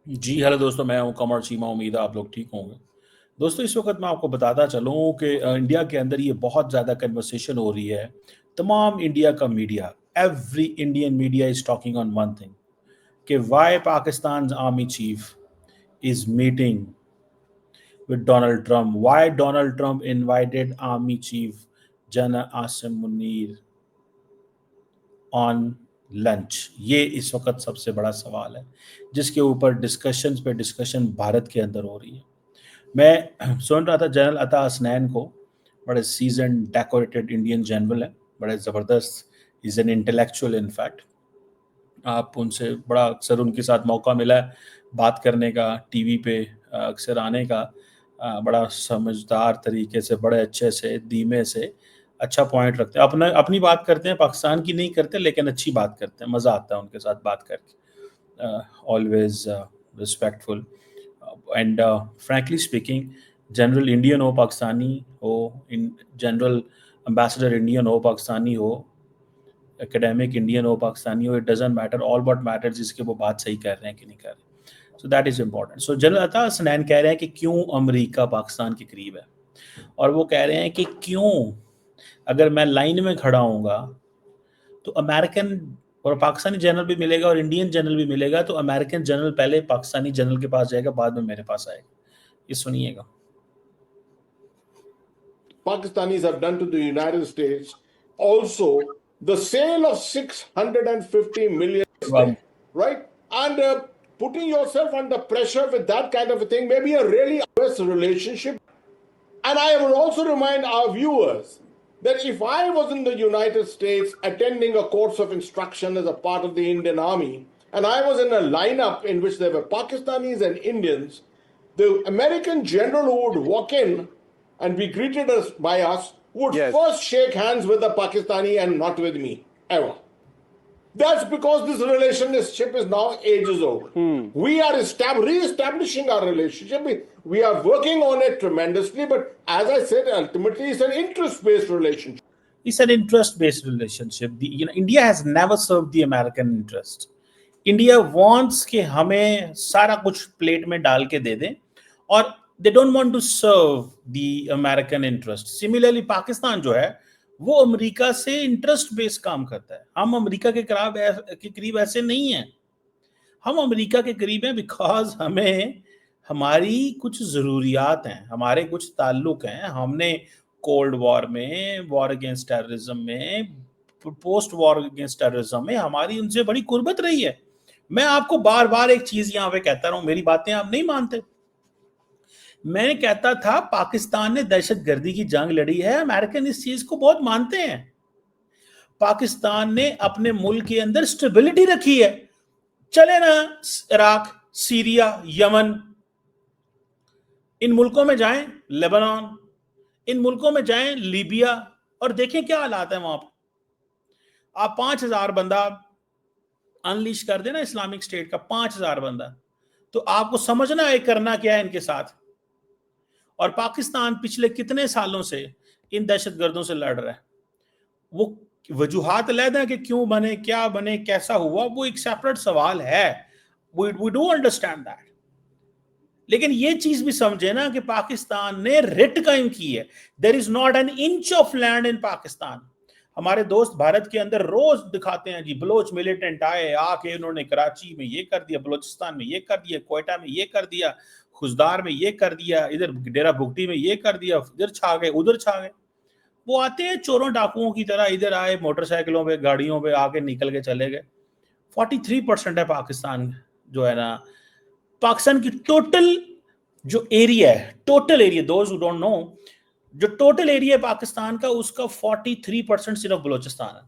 जी, hello दोस्तों, मैं हूँ कमर चीमा। उम्मीद है आप लोग ठीक होंगे। दोस्तों, इस वक़्त मैं आपको बताता चलूँ कि इंडिया के अंदर ये बहुत ज़्यादा कन्वर्सेशन हो रही है। तमाम इंडिया का media, every Indian media is talking on one thing कि why Pakistan's army chief is meeting with Donald Trump. Why Donald Trump invited Army Chief General Asim Munir on lunch? ये इस वक्त सबसे बड़ा सवाल है जिसके ऊपर डिस्कशंस पे डिस्कशन भारत के अंदर हो रही है। मैं सुन रहा था जनरल अता हसनैन को, बड़े सीजन डेकोरेटेड इंडियन जनरल है, बड़े ज़बरदस्त, is an intellectual in fact. आप उनसे बड़ा अक्सर उनके साथ मौका मिला है बात करने का, टीवी पे अक्सर आने का। बड़ा समझदार तरीके से, बड़े अच्छे से, धीमे से अच्छा पॉइंट रखते हैं, अपना अपनी बात करते हैं, पाकिस्तान की नहीं करते, लेकिन अच्छी बात करते हैं, मज़ा आता है उनके साथ बात करके। Always respectful and frankly speaking, general Indian हो, पाकिस्तानी हो, इन जनरल एम्बेसडर इंडियन हो, पाकिस्तानी हो, एकेडमिक इंडियन हो, पाकिस्तानी हो, it doesn't matter. All but matters इसके वो बात सही कर रहे हैं कि नहीं कर रहे। So that is important. So general अता हसनैन कह रहे हैं कि क्यों अमेरिका पाकिस्तान के करीब है, और वो कह रहे हैं कि क्यों अगर मैं लाइन में खड़ा हूँगा तो अमेरिकन और पाकिस्तानी जनरल भी मिलेगा और इंडियन जनरल भी मिलेगा, तो अमेरिकन जनरल पहले पाकिस्तानी जनरल के पास जाएगा, बाद में मेरे पास आएगा। ये सुनिएगा। Pakistanis have done to the United States, also the sale of 650 million, right? And putting yourself under pressure with that kind of a thing may be a really US relationship. And I will also remind our viewers that if I was in the United States attending a course of instruction as a part of the Indian Army, and I was in a lineup in which there were Pakistanis and Indians, the American general who would walk in and be greeted by us would first shake hands with the Pakistani and not with me, ever. That's because this relationship is now ages old. We are re-establishing our relationship. We are working on it tremendously, but as I said, ultimately it's an interest-based relationship. It's an interest-based relationship. India has never served the American interest. India wants कि हमें सारा कुछ plate में डाल के दे दें, और they don't want to serve the American interest. Similarly, Pakistan जो है वो अमेरिका से इंटरेस्ट बेस्ड काम करता है। हम अमेरिका के करीब ऐसे नहीं हैं। हम अमेरिका के करीब हैं बिकॉज हमें हमारी कुछ ज़रूरियात हैं, हमारे कुछ ताल्लुक हैं। हमने कोल्ड वॉर में, वॉर अगेंस्ट टेररिज्म में, पोस्ट वॉर अगेंस्ट टेररिज्म में हमारी उनसे बड़ी कुर्बत रही है। मैं आपको बार बार एक चीज यहां पे कहता रहा हूं, मेरी बातें आप नहीं मानते। मैं कहता था पाकिस्तान ने दहशतगर्दी की जंग लड़ी है, अमेरिकन इस चीज को बहुत मानते हैं। पाकिस्तान ने अपने मुल्क के अंदर स्टेबिलिटी रखी है। चले ना इराक, सीरिया, यमन, इन मुल्कों में जाएं, लेबनान, इन मुल्कों में जाएं, लीबिया, और देखें क्या हालात है वहां पर। आप 5,000 बंदा अनलीश कर देना इस्लामिक स्टेट का, 5,000 बंदा, तो आपको समझना है करना क्या है इनके साथ। और पाकिस्तान पिछले कितने सालों से इन दहशतगर्दों से लड़ रहा है। वो वजूहात अलग है कि क्यों बने, क्या बने, कैसा हुआ, वो एक सेपरेट सवाल है। We do understand that. लेकिन ये चीज भी समझे ना कि पाकिस्तान ने रिट कायम की है। There is not an inch of land in Pakistan. हमारे दोस्त भारत के अंदर रोज दिखाते हैं जी, बलोच मिलिटेंट आए, आके उन्होंने कराची में ये कर दिया, बलोचिस्तान में ये कर दिया, कोयटा में ये कर दिया, खुजदार में ये कर दिया, इधर डेरा भुगटी में ये कर दिया, इधर छा गए, उधर छा गए। वो आते हैं चोरों डाकुओं की तरह, इधर आए मोटरसाइकिलों पे, गाड़ियों पे आके निकल के चले गए। 43% है पाकिस्तान जो है ना, पाकिस्तान की टोटल जो एरिया है, total area, those who don't know, जो टोटल एरिया है पाकिस्तान का, उसका 43% सिर्फ बलोचिस्तान है,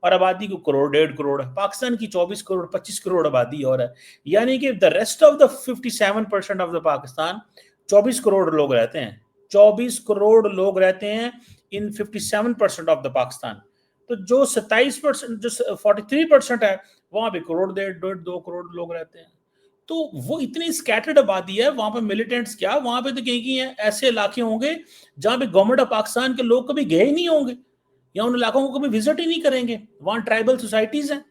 और आबादी को करोड़, 1.5 करोड़ है। पाकिस्तान की 24 करोड़ 25 करोड़ आबादी और है, यानी कि the rest of the 57% of the Pakistan, 24 crore लोग रहते हैं। 24 करोड़ लोग रहते हैं इन 57% ऑफ द पाकिस्तान। तो जो 27%, जो 43% है, वहां पे करोड़, 1.5 2 करोड़ लोग रहते हैं। तो वो इतनी स्कैटर्ड आबादी है, वहां पे मिलिटेंट्स क्या, वहां पे तो कहीं ऐसे इलाके होंगे जहां पे गवर्नमेंट ऑफ पाकिस्तान के लोग कभी गए ही नहीं होंगे, या उन इलाकों को कभी विजिट ही नहीं करेंगे। वहां ट्राइबल सोसाइटीज हैं।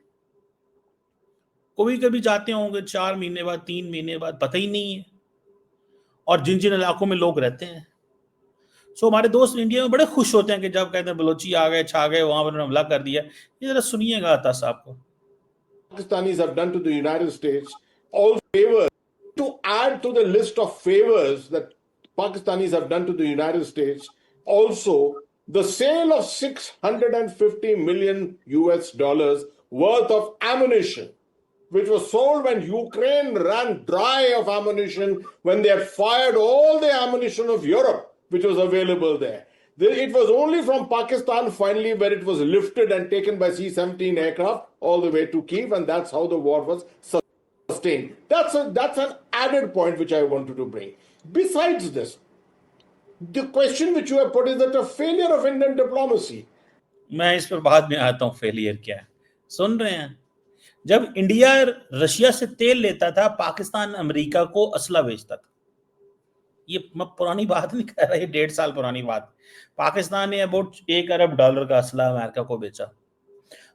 कभी कभी जाते होंगे 4 महीने बाद, 3 महीने बाद, पता ही नहीं है। और जिन जिन इलाकों में लोग रहते हैं, सो हमारे दोस्त इंडिया में बड़े खुश होते हैं कि जब कहते हैं बलोची आ गए, छा गए, वहां पर हमला कर दिया। ये जरा सुनिएगा अता साहब को। Pakistanis have done to the United States, all favors, to add to the list of favors that Pakistanis have done to the United States, also the sale of 650 million US dollars worth of ammunition, which was sold when Ukraine ran dry of ammunition, when they had fired all the ammunition of Europe, which was available there. It was only from Pakistan finally where it was lifted and taken by C-17 aircraft all the way to Kiev, and that's how the war was sustained. That's an added point which I wanted to bring. Besides this, the question which you have put is that a failure of Indian diplomacy. मैं इस पर बाद में आता हूँ, failure क्या है। सुन रहे हैं, जब इंडिया रशिया से तेल लेता था, पाकिस्तान अमेरिका को असला बेचता था। ये मैं पुरानी बात नहीं कर रहा, ये 1.5 साल पुरानी बात। पाकिस्तान ने अबाउट $1 अरब का असला अमेरिका को बेचा।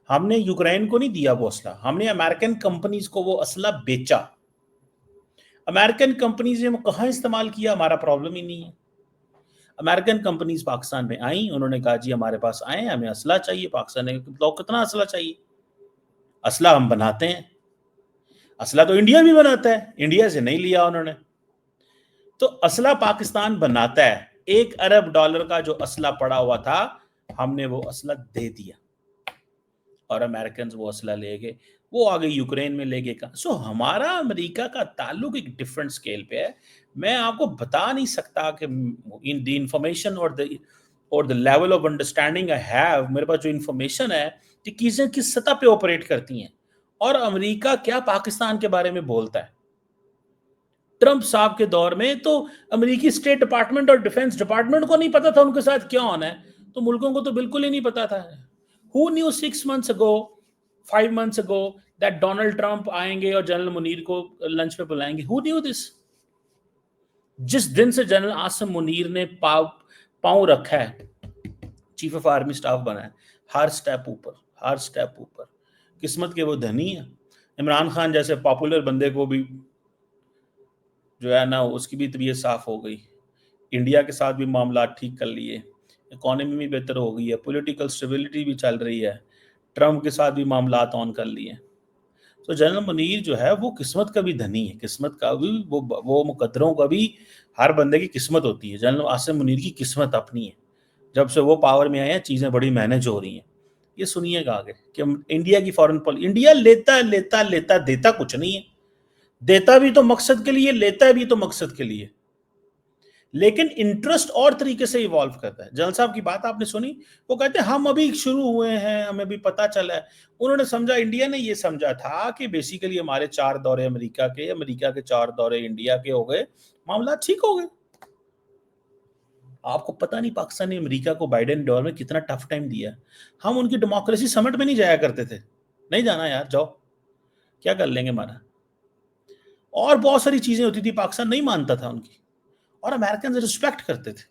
हमने यूक्रेन को नहीं दिया वो असला, हमने अमेरिकन कंपनीज को वो असला बेचा। अमेरिकन कंपनीज ने कहाँ इस्तेमाल किया, हमारा प्रॉब्लम ही नहीं है। अमेरिकन कंपनीज पाकिस्तान में आई, उन्होंने कहा जी हमारे पास आए, हमें असला चाहिए। पाकिस्तान ने तो कितना असला चाहिए, असला हम बनाते हैं। असला तो इंडिया भी बनाता है, इंडिया से नहीं लिया उन्होंने। तो असला पाकिस्तान बनाता है। $1 अरब का जो असला पड़ा हुआ था, हमने वो असला दे दिया और अमेरिकन वो असला ले गए, वो आगे यूक्रेन में ले गए। सो हमारा अमेरिका का ताल्लुक एक डिफरेंट स्केल पे है। मैं आपको बता नहीं सकता कि इन द इंफॉर्मेशन और the level of understanding I have, मेरे पास जो इंफॉर्मेशन है कि चीजें किस सतह पे ऑपरेट करती हैं और अमेरिका क्या पाकिस्तान के बारे में बोलता है। ट्रंप साहब के दौर में तो अमेरिकी स्टेट डिपार्टमेंट और डिफेंस डिपार्टमेंट को नहीं पता था उनके साथ क्या होना है, तो मुल्कों को तो बिल्कुल ही नहीं पता था। Who knew 6 months ago, 5 months ago that Donald Trump आएंगे और जनरल मुनीर को लंच पे बुलाएंगे? Who knew this? जिस दिन से जनरल आसिम मुनीर ने पांव रखा है, चीफ ऑफ आर्मी स्टाफ बना है, हर स्टेप ऊपर। किस्मत के वो धनी है। इमरान खान जैसे पॉपुलर बंदे को भी जो है ना, उसकी भी तबीयत साफ हो गई, इंडिया के साथ भी मामला ठीक कर लिए, इकोनॉमी भी बेहतर हो गई है, पॉलिटिकल स्टेबिलिटी भी चल रही है, ट्रम्प के साथ भी मामला ऑन कर लिए। तो जनरल मुनीर जो है वो किस्मत का भी धनी है, किस्मत का भी वो मुकद्दरों का भी, हर बंदे की किस्मत होती है। जनरल आसिम मुनीर की किस्मत अपनी है, जब से वो पावर में आए हैं चीजें बड़ी मैनेज हो रही हैं। ये सुनिएगा आगे कि इंडिया की फॉरेन पॉलिसी, इंडिया लेता देता कुछ नहीं है। देता भी तो मकसद के लिए, लेता भी तो मकसद के लिए, लेकिन इंटरेस्ट और तरीके से इवॉल्व करता है। जनरल साहब की बात आपने सुनी, वो कहते हैं हम अभी शुरू हुए हैं, हमें भी पता चला है। उन्होंने समझा, इंडिया ने ये समझा था कि बेसिकली हमारे 4 दौरे अमेरिका के 4 दौरे इंडिया के हो गए, मामला ठीक हो गए। आपको पता नहीं पाकिस्तान ने अमेरिका को बाइडेन दौर में कितना टफ टाइम दिया। हम उनकी डेमोक्रेसी समिट में नहीं जाया करते थे, नहीं जाना यार, जाओ क्या कर लेंगे हमारा। और बहुत सारी चीजें होती थी, पाकिस्तान नहीं मानता था उनकी, और अमेरिकन रिस्पेक्ट करते थे।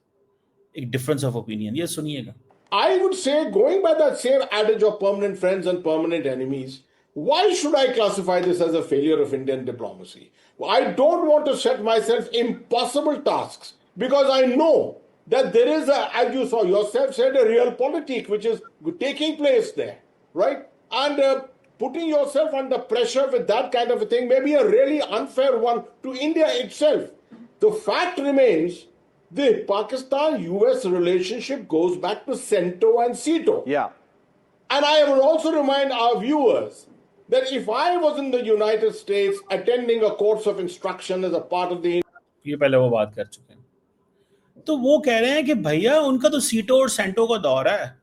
एक डिफरेंस ऑफ ओपिनियन, ये सुनिएगा। I would say, going by that same adage of permanent friends and permanent enemies, why should I classify this as a failure of Indian diplomacy? I don't want to set myself impossible tasks because I know that there is as you saw yourself said, a real politic which is taking place there, right? And putting yourself under pressure with that kind of a thing may be a really unfair one to India itself. The fact remains, the Pakistan-US relationship goes back to CENTO and CETO. Yeah. And I will also remind our viewers that if I was in the United States attending a course of instruction as a part of the... ये पहले वो बात कर चुके हैं, तो वो कह रहे हैं कि भैया उनका तो सीटो और सेंटो का दौर है,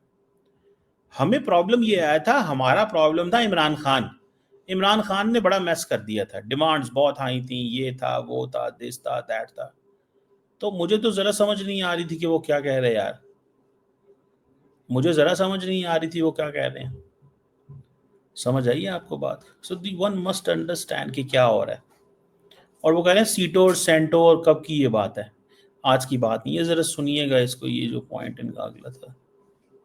हमें प्रॉब्लम ये आया था, हमारा प्रॉब्लम था इमरान खान। इमरान खान ने बड़ा मैस कर दिया था, डिमांड्स बहुत हाई थी, ये था, वो था, दिस था, दैट था। तो मुझे तो जरा समझ नहीं आ रही थी कि वो क्या कह रहे हैं यार, मुझे जरा समझ नहीं आ रही थी वो क्या कह रहे हैं। समझ आई आपको बात? सो दी वन मस्ट अंडरस्टैंड कि क्या हो रहा है। और वो कह रहे हैं सीटो और सेंटो और कब की ये बात है, आज की बात नहीं है। जरा सुनिएगा इसको, ये जो पॉइंट इनका अगला था।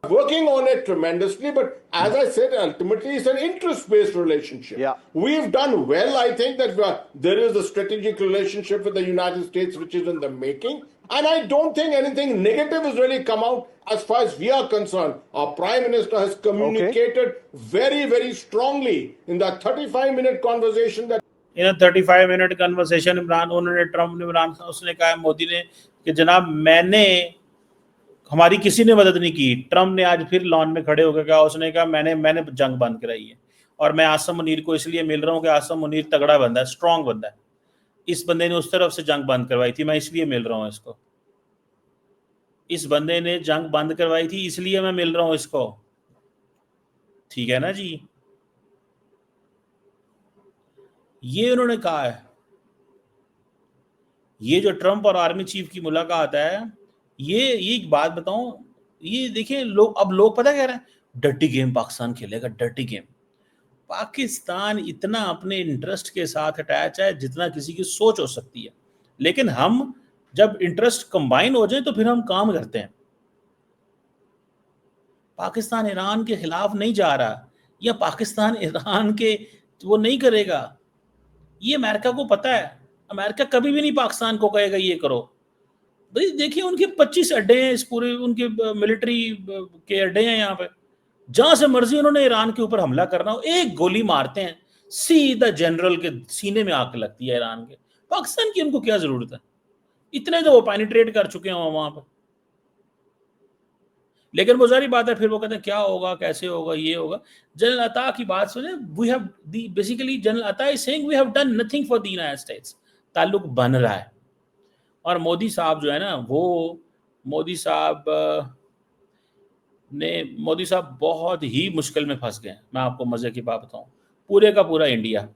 working on it tremendously, but as I said, ultimately it's an interest-based relationship. Yeah. We've done well. I think that there is a strategic relationship with the United States which is in the making, and I don't think anything negative has really come out as far as we are concerned. Our Prime Minister has communicated very, very strongly in that 35-minute conversation that in 35 minute conversation Imran उन्होंने Trump ने इमरान उसने कहा मोदी ने कि जनाब मैंने हमारी किसी ने मदद नहीं की। ट्रम्प ने आज फिर लॉन में खड़े होकर कहा, उसने कहा मैंने जंग बंद कराई है और मैं आसम मुनीर को इसलिए मिल रहा हूँ कि आसम मुनीर तगड़ा बंदा है, स्ट्रांग बंदा है, इस बंदे ने उस तरफ से जंग बंद करवाई थी, मैं इसलिए मिल रहा हूँ इसको, इस बंदे ने जंग बंद करवाई थी इसलिए मैं मिल रहा हूँ इसको। ठीक है ना जी, ये उन्होंने कहा है। ये जो ट्रम्प और आर्मी चीफ की मुलाकात है, ये एक बात बताऊं, ये देखिए लोग पता कह रहे हैं डर्टी गेम पाकिस्तान खेलेगा, डर्टी गेम। पाकिस्तान इतना अपने इंटरेस्ट के साथ अटैच है जितना किसी की सोच हो सकती है, लेकिन हम जब इंटरेस्ट कंबाइन हो जाए तो फिर हम काम करते हैं। पाकिस्तान ईरान के खिलाफ नहीं जा रहा, या पाकिस्तान ईरान के वो नहीं करेगा, ये अमेरिका को पता है। अमेरिका कभी भी नहीं पाकिस्तान को कहेगा ये करो। भाई देखिए उनके 25 अड्डे हैं, इस पूरे उनके मिलिट्री के अड्डे हैं यहाँ पे, जहां से मर्जी उन्होंने ईरान के ऊपर हमला करना हो एक गोली मारते हैं, सीधा जनरल के सीने में आग लगती है ईरान के। पाकिस्तान की उनको क्या जरूरत है, इतने तो वो पेनिट्रेट कर चुके हैं वहां पर। लेकिन वो जारी बात है, फिर वो कहते हैं क्या होगा, कैसे होगा, ये होगा। जनरल अता की बात सुने, we have basically general Atta is saying we have done nothing for the United States. ताल्लुक बन रहा है, और मोदी साहब जो है ना, वो मोदी साहब बहुत ही मुश्किल में फंस गए। मैं आपको मजे की बात बताऊं, पूरे का पूरा इंडिया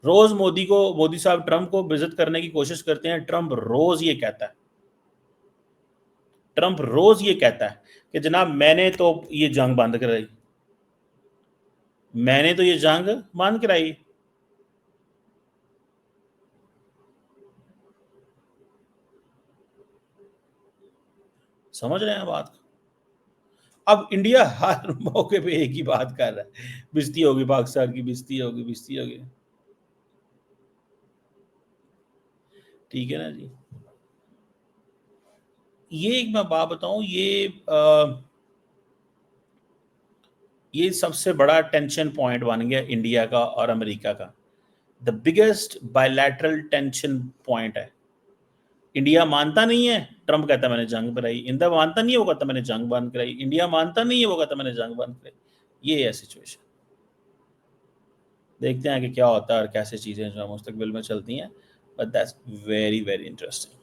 रोज मोदी साहब ट्रम्प को विजिट करने की कोशिश करते हैं। ट्रम्प रोज ये कहता है कि जनाब मैंने तो ये जंग बंद कराई, समझ रहे हैं बात। अब इंडिया हर मौके पे एक ही बात कर रहा है, बिस्ती होगी पाकिस्तान की, बिस्ती होगी। ठीक है ना जी। ये एक मैं बात बताऊं, ये सबसे बड़ा टेंशन पॉइंट बन गया इंडिया का और अमेरिका का। The biggest bilateral tension point है। इंडिया मानता नहीं है, ट्रम्प कहता है मैंने जंग कराई। इंडिया मानता नहीं है, वो कहता मैंने जंग बंद कराई। इंडिया मानता नहीं है, वो कहता मैंने जंग बंद कराई। ये है सिचुएशन। देखते हैं कि क्या होता है और कैसे चीजें जो मुस्तकबिल में चलती हैं, but that's very very interesting.